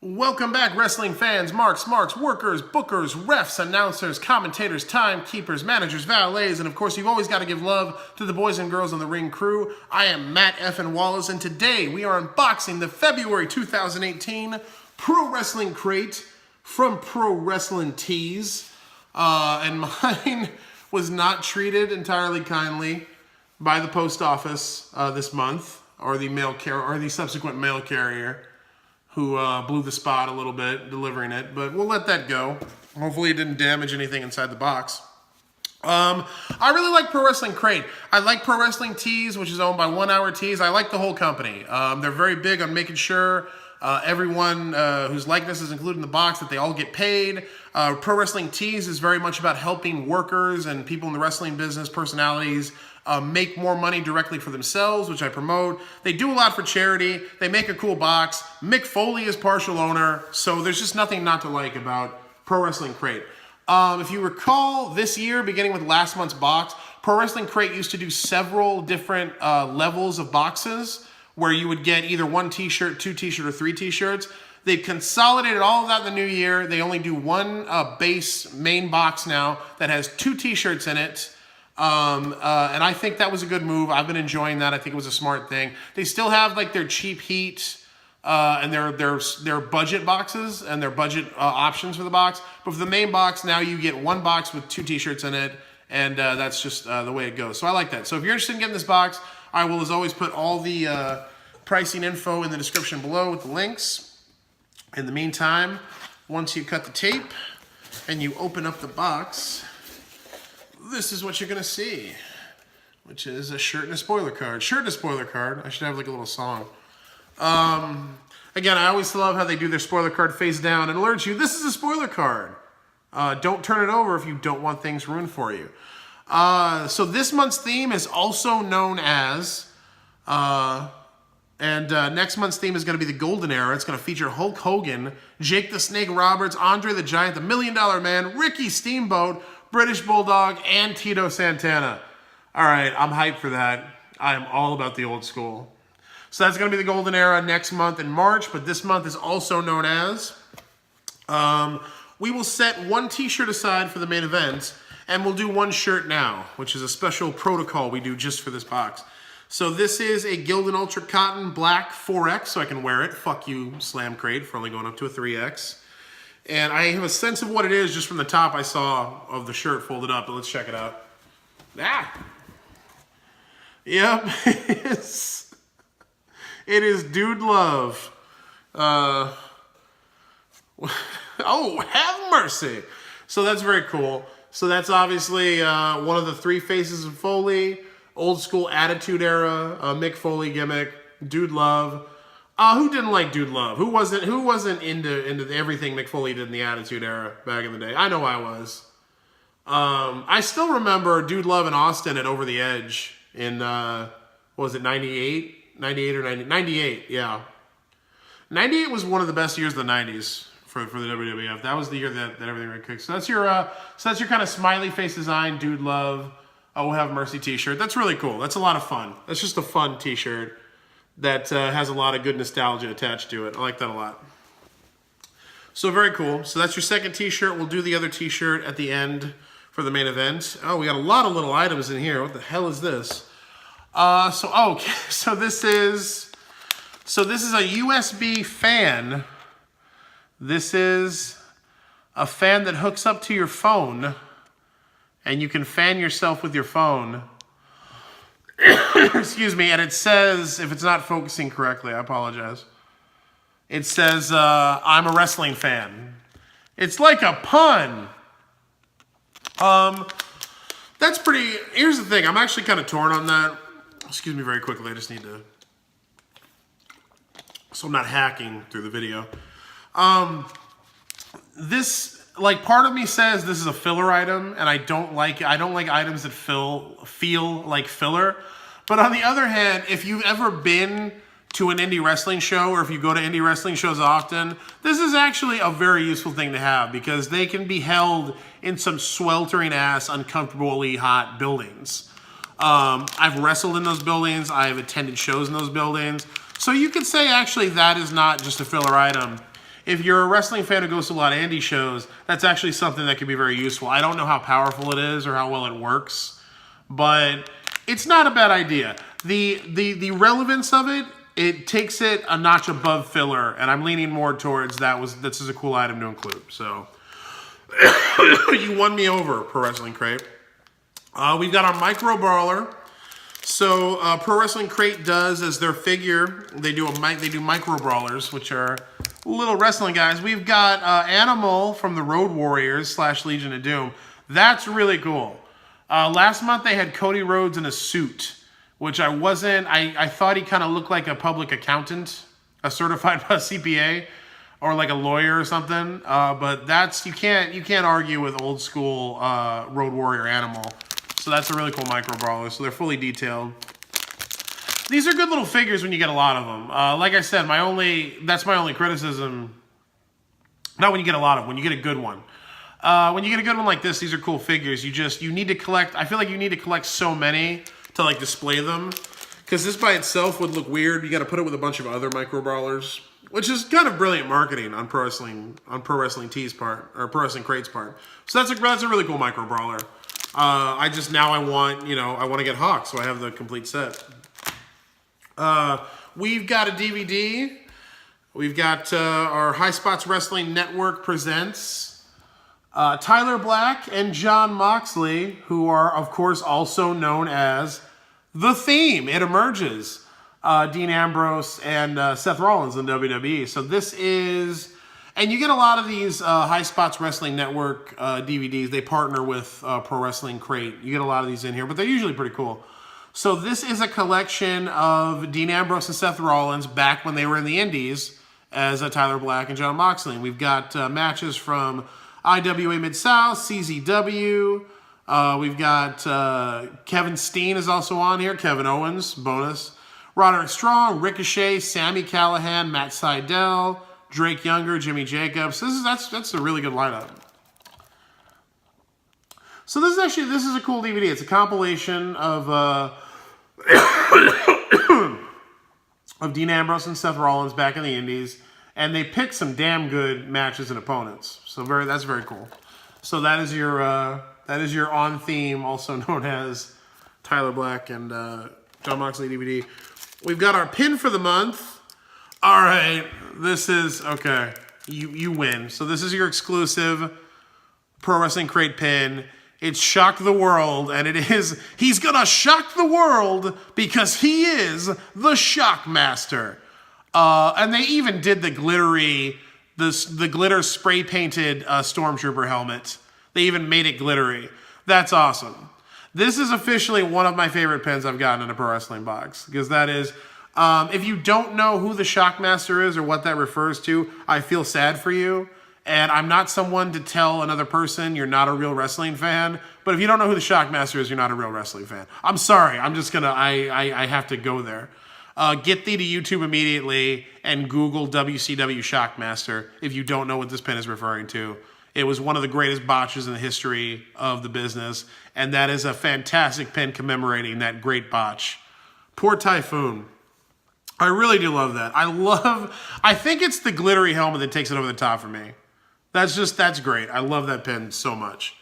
Welcome back, wrestling fans, marks, workers, bookers, refs, announcers, commentators, timekeepers, managers, valets, and of course, you've always got to give love to the boys and girls on the ring crew. I am Matt F. and Wallace, and today we are unboxing the February 2018 Pro Wrestling Crate from Pro Wrestling Tees. And mine was not treated entirely kindly by the post office this month, or the subsequent mail carrier, who blew the spot a little bit delivering it, but we'll let that go. Hopefully it didn't damage anything inside the box. I really like Pro Wrestling Crate. I like Pro Wrestling Tees, which is owned by 1 Hour Tees. I like the whole company. They're very big on making sure everyone whose likeness is included in the box, that they all get paid. Pro Wrestling Tees is very much about helping workers and people in the wrestling business, personalities, make more money directly for themselves, which I promote. They do a lot for charity. They make a cool box. Mick Foley is partial owner, so there's just nothing not to like about Pro Wrestling Crate. If you recall, this year, beginning with last month's box, Pro Wrestling Crate used to do several different levels of boxes where you would get either 1 t-shirt, 2 t-shirts, or 3 t-shirts. They've consolidated all of that in the new year. They only do one base main box now that has 2 t-shirts in it. And I think that was a good move. I've been enjoying that. I think it was a smart thing. They still have like their cheap heat and their budget boxes and their budget options for the box. But for the main box, now you get 1 box with 2 t-shirts in it. And that's just the way it goes. So I like that. So if you're interested in getting this box, I will, as always, put all the pricing info in the description below with the links. In the meantime, once you cut the tape and you open up the box, this is what you're going to see, which is a shirt and a spoiler card. Shirt and a spoiler card. I should have like a little song. Again, I always love how they do their spoiler card face down and alert you, this is a spoiler card. Don't turn it over if you don't want things ruined for you. So this month's theme is also known as, next month's theme is going to be the Golden Era. It's going to feature Hulk Hogan, Jake the Snake Roberts, Andre the Giant, the $1 Million Man, Ricky Steamboat, British Bulldog, and Tito Santana. All right, I'm hyped for that. I am all about the old school. So that's going to be the Golden Era next month in March, but this month is also known as, we will set 1 t-shirt aside for the main event, and we'll do 1 shirt now, which is a special protocol we do just for this box. So this is a Gildan Ultra Cotton Black 4X, so I can wear it. Fuck you, Slam Crate, for only going up to a 3X. And I have a sense of what it is just from the top I saw of the shirt folded up, but let's check it out. Ah! Yep, it is Dude Love. Oh, have mercy. So that's very cool. So that's obviously one of the 3 faces of Foley, old school Attitude Era, Mick Foley gimmick, Dude Love. Who didn't like Dude Love? Who wasn't into everything Mick Foley did in the Attitude Era back in the day? I know I was. I still remember Dude Love in Austin at Over the Edge in, what was it, 98? 98 or 90? 98, yeah. 98 was one of the best years of the 90s for the WWF. That was the year that everything really kicked. So that's your kind of smiley face design, Dude Love, Oh Have Mercy t-shirt. That's really cool. That's a lot of fun. That's just a fun t-shirt that has a lot of good nostalgia attached to it. I like that a lot. So very cool. So that's your second t-shirt. We'll do the other t-shirt at the end for the main event. Oh, we got a lot of little items in here. What the hell is this? So this is a USB fan. This is a fan that hooks up to your phone, and you can fan yourself with your phone. Excuse me, and it says, if it's not focusing correctly, I apologize. It says, I'm a wrestling fan. It's like a pun. That's pretty, here's the thing, I'm actually kind of torn on that. Excuse me very quickly, I just need to, so I'm not hacking through the video. This, like, part of me says this is a filler item, and I don't like items that feel like filler. But on the other hand, if you've ever been to an indie wrestling show, or if you go to indie wrestling shows often, this is actually a very useful thing to have, because they can be held in some sweltering ass, uncomfortably hot buildings. I've wrestled in those buildings. I've attended shows in those buildings. So you could say actually that is not just a filler item. if you're a wrestling fan who goes to a lot of indie shows, that's actually something that could be very useful. I don't know how powerful it is or how well it works, but it's not a bad idea. The relevance of it, it takes it a notch above filler, and I'm leaning more towards this is a cool item to include. So you won me over, Pro Wrestling Crate. We've got our Micro Brawler. So Pro Wrestling Crate does as their figure, they do Micro Brawlers, which are little wrestling guys. We've got Animal from the Road Warriors / Legion of Doom. That's really cool. Last month they had Cody Rhodes in a suit, which I thought he kind of looked like a public accountant, a certified CPA, or like a lawyer or something. But you can't argue with old school Road Warrior Animal. So that's a really cool Micro Brawler. So they're fully detailed. These are good little figures when you get a lot of them. Like I said, that's my only criticism. Not when you get a lot of them, when you get a good one. When you get a good one like this, these are cool figures. You need to collect. I feel like you need to collect so many to like display them, because this by itself would look weird. You got to put it with a bunch of other Micro Brawlers, which is kind of brilliant marketing on Pro Wrestling Tees part, or Pro Wrestling Crate's part. So that's a really cool Micro Brawler. I want to get Hawk, so I have the complete set. We've got a DVD. We've got our High Spots Wrestling Network presents Tyler Black and Jon Moxley, who are, of course, also known as The Theme. It emerges. Dean Ambrose and Seth Rollins in WWE. So this is... And you get a lot of these High Spots Wrestling Network DVDs. They partner with Pro Wrestling Crate. You get a lot of these in here, but they're usually pretty cool. So this is a collection of Dean Ambrose and Seth Rollins back when they were in the Indies as Tyler Black and Jon Moxley. And we've got matches from IWA Mid-South, CZW. We've got Kevin Steen is also on here. Kevin Owens, bonus. Roderick Strong, Ricochet, Sami Callihan, Matt Sydal, Drake Younger, Jimmy Jacobs. That's a really good lineup. So this is a cool DVD. It's a compilation of of Dean Ambrose and Seth Rollins back in the Indies, and they picked some damn good matches and opponents. So that's very cool. So that is your on theme, also known as Tyler Black and Jon Moxley DVD. We've got our pin for the month. All right, this is, okay, you win. So this is your exclusive Pro Wrestling Crate pin. It's Shock the World, and he's gonna shock the world because he is the Shockmaster. And they even did the glitter spray painted Stormtrooper helmet. They even made it glittery. That's awesome. This is officially one of my favorite pins I've gotten in a pro wrestling box, because that is... if you don't know who the Shockmaster is or what that refers to, I feel sad for you. And I'm not someone to tell another person you're not a real wrestling fan. But if you don't know who the Shockmaster is, you're not a real wrestling fan. I'm sorry. I'm just going to, I have to go there. Get thee to YouTube immediately and Google WCW Shockmaster if you don't know what this pin is referring to. It was one of the greatest botches in the history of the business. And that is a fantastic pin commemorating that great botch. Poor Typhoon. I really do love that. I think it's the glittery helmet that takes it over the top for me. That's great. I love that pin so much.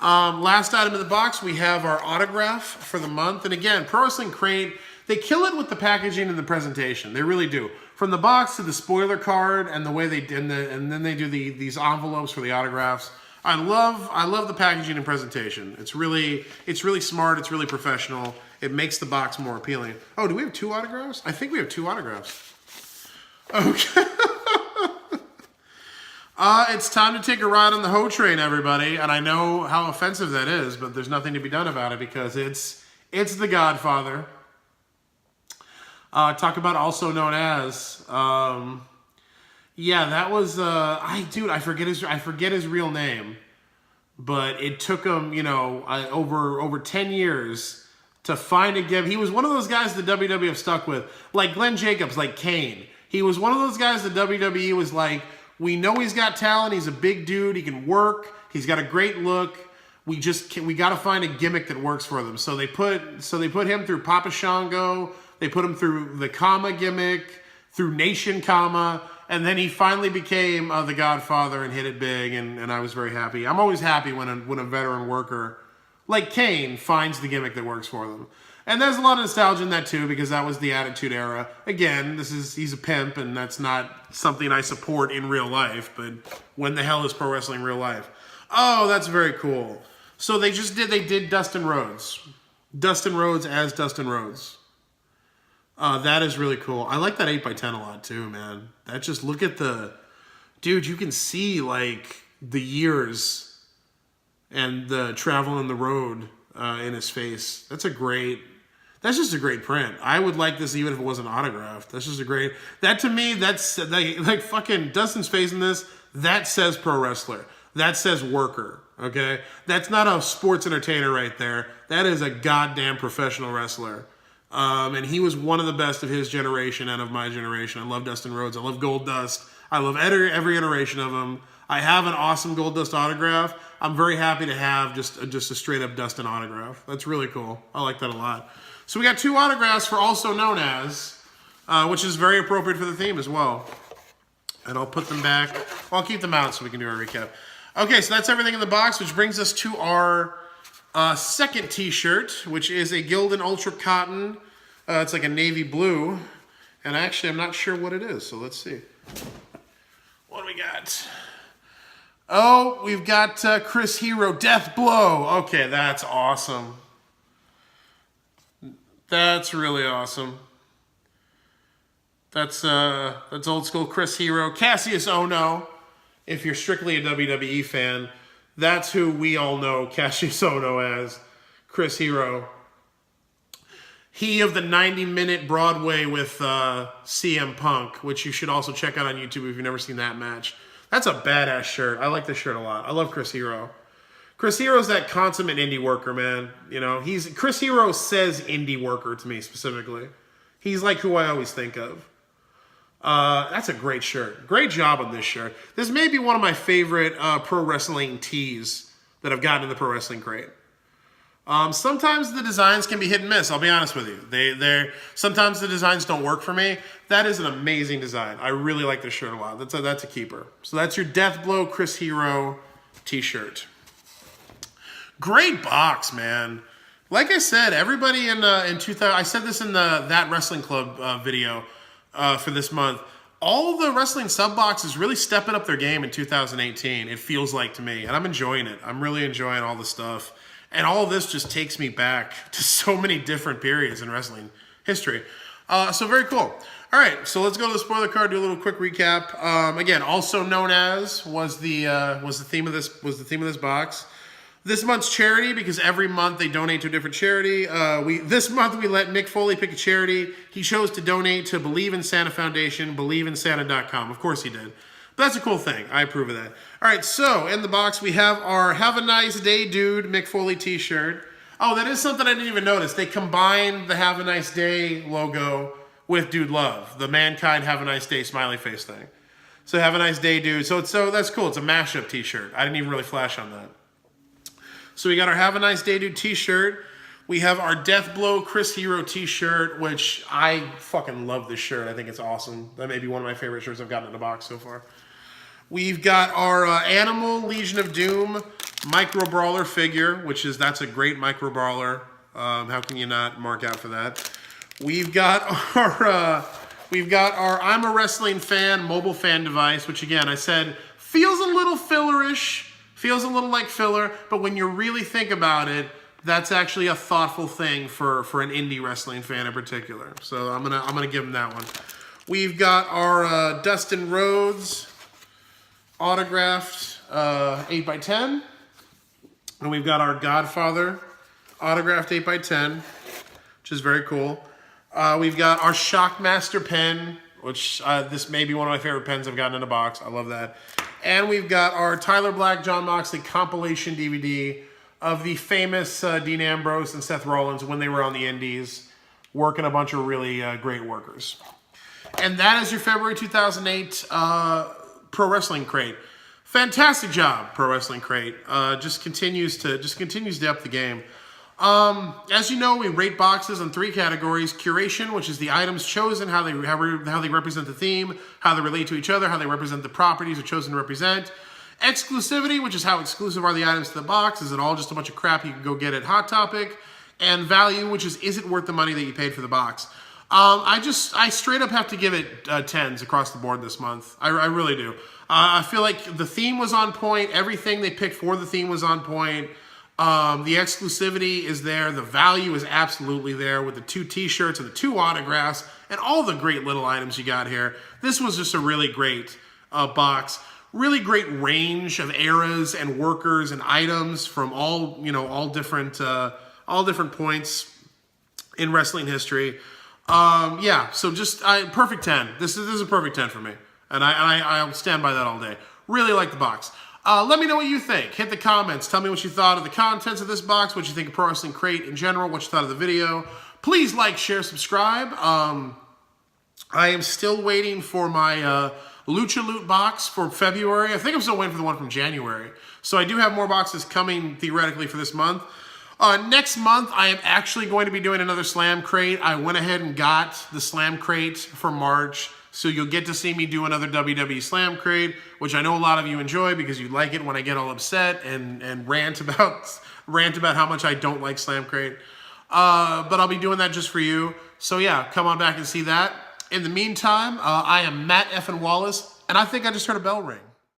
Last item in the box, we have our autograph for the month. And again, Pro Wrestling Crate, they kill it with the packaging and the presentation. They really do. From the box to the spoiler card and the way they did and then they do these envelopes for the autographs. I love the packaging and presentation. It's really smart. It's really professional. It makes the box more appealing. Oh, do we have 2 autographs? I think we have 2 autographs. Okay. It's time to take a ride on the Ho train, everybody. And I know how offensive that is, but there's nothing to be done about it because it's The Godfather. Talk about also known as. Yeah, that was I forget his real name, but it took him, over 10 years to find a gimmick. He was one of those guys the WWF stuck with, like Glenn Jacobs, like Kane. He was one of those guys the WWE was like, we know he's got talent, he's a big dude, he can work, he's got a great look. We got to find a gimmick that works for them. So they put him through Papa Shango, they put him through the Kama gimmick, through Nation Kama. And then he finally became the Godfather and hit it big, and I was very happy. I'm always happy when a veteran worker like Kane finds the gimmick that works for them. And there's a lot of nostalgia in that too, because that was the Attitude Era. Again, he's a pimp, and that's not something I support in real life, but when the hell is pro wrestling real life? Oh, that's very cool. So they did Dustin Rhodes. Dustin Rhodes as Dustin Rhodes. That is really cool. I like that 8x10 a lot too, man. That just, look at dude, you can see like the years and the travel on the road in his face. That's just a great print. I would like this even if it wasn't autographed. That's just a great, that to me, that's like fucking Dustin's face in this, that says pro wrestler. That says worker, okay? That's not a sports entertainer right there. That is a goddamn professional wrestler. And he was one of the best of his generation and of my generation. I love Dustin Rhodes. I love Gold Dust. I love every iteration of him. I have an awesome Gold Dust autograph. I'm very happy to have just a straight up Dustin autograph. That's really cool. I like that a lot. So we got 2 autographs for Also Known As, which is very appropriate for the theme as well. And I'll put them back. Well, I'll keep them out so we can do our recap. Okay, so that's everything in the box, which brings us to our second t-shirt, which is a Gildan Ultra Cotton. It's like a navy blue. And actually, I'm not sure what it is, so let's see. What do we got? Oh, we've got Chris Hero, Death Blow. Okay, that's awesome. That's really awesome. That's old school Chris Hero. Cassius Ohno, if you're strictly a WWE fan, that's who we all know Cassius Ohno as, Chris Hero. He of the 90-minute Broadway with CM Punk, which you should also check out on YouTube if you've never seen that match. That's a badass shirt. I like this shirt a lot. I love Chris Hero. Chris Hero's that consummate indie worker, man. You know, Chris Hero says indie worker to me specifically. He's like who I always think of. That's a great shirt. Great job on this shirt. This may be one of my favorite pro wrestling tees that I've gotten in the Pro Wrestling Crate. Sometimes the designs can be hit and miss, I'll be honest with you. Sometimes the designs don't work for me. That is an amazing design. I really like this shirt a lot. That's a keeper. So that's your Death Blow Chris Hero t-shirt. Great box, man. Like I said, everybody in 2000, I said this in the That Wrestling Club video for this month. All the wrestling sub boxes really stepping up their game in 2018. It feels like to me, and I'm enjoying it. I'm really enjoying all the stuff. And all of this just takes me back to so many different periods in wrestling history. So very cool. All right, so let's go to the spoiler card. Do a little quick recap. Again, Also Known As was the theme of this box. This month's charity, because every month they donate to a different charity. This month we let Nick Foley pick a charity. He chose to donate to Believe in Santa Foundation, BelieveInSanta.com. Of course he did. But that's a cool thing. I approve of that. All right, so in the box we have our Have a Nice Day Dude Mick Foley t-shirt. Oh, that is something I didn't even notice. They combined the Have a Nice Day logo with Dude Love, the Mankind Have a Nice Day smiley face thing. So Have a Nice Day Dude. So that's cool. It's a mashup t-shirt. I didn't even really flash on that. So we got our Have a Nice Day Dude t-shirt. We have our Death Blow Chris Hero t-shirt, which I fucking love this shirt. I think it's awesome. That may be one of my favorite shirts I've gotten in the box so far. We've got our Animal Legion of Doom Micro Brawler figure, that's a great Micro Brawler. How can you not mark out for that? We've got our I'm a Wrestling Fan mobile fan device, which again I said feels a little fillerish, feels a little like filler, but when you really think about it, that's actually a thoughtful thing for an indie wrestling fan in particular. So I'm gonna give him that one. We've got our Dustin Rhodes autographed 8x10. And we've got our Godfather autographed 8x10, which is very cool. We've got our Shockmaster Pin, which this may be one of my favorite pens I've gotten in a box. I love that. And we've got our Tyler Black, John Moxley compilation DVD of the famous Dean Ambrose and Seth Rollins when they were on the Indies, working a bunch of really great workers. And that is your February 2008 Pro Wrestling Crate. Fantastic job, Pro Wrestling Crate. Just continues to up the game. As you know, we rate boxes in 3 categories: curation, which is the items chosen, how they represent the theme, how they relate to each other, how they represent the properties they're chosen to represent; exclusivity, which is how exclusive are the items to the box, is it all just a bunch of crap you can go get at Hot Topic; and value, which is it worth the money that you paid for the box. I straight up have to give it 10s across the board this month. I really do. I feel like the theme was on point. Everything they picked for the theme was on point. The exclusivity is there. The value is absolutely there with the 2 t-shirts and the 2 autographs and all the great little items you got here. This was just a really great box. Really great range of eras and workers and items from all different points in wrestling history. Yeah, so just perfect 10. This is a perfect 10 for me, and I'll stand by that all day. Really like the box. Let me know what you think. Hit the comments. Tell me what you thought of the contents of this box, what you think of Pro Wrestling Crate in general, what you thought of the video. Please like, share, subscribe. I am still waiting for my Lucha Loot box for February. I think I'm still waiting for the one from January. So I do have more boxes coming theoretically for this month. Next month, I am actually going to be doing another Slam Crate. I went ahead and got the Slam Crate for March. So you'll get to see me do another WWE Slam Crate, which I know a lot of you enjoy because you like it when I get all upset and rant about how much I don't like Slam Crate. But I'll be doing that just for you. So yeah, come on back and see that. In the meantime, I am Matt F. Wallace, and I think I just heard a bell ring.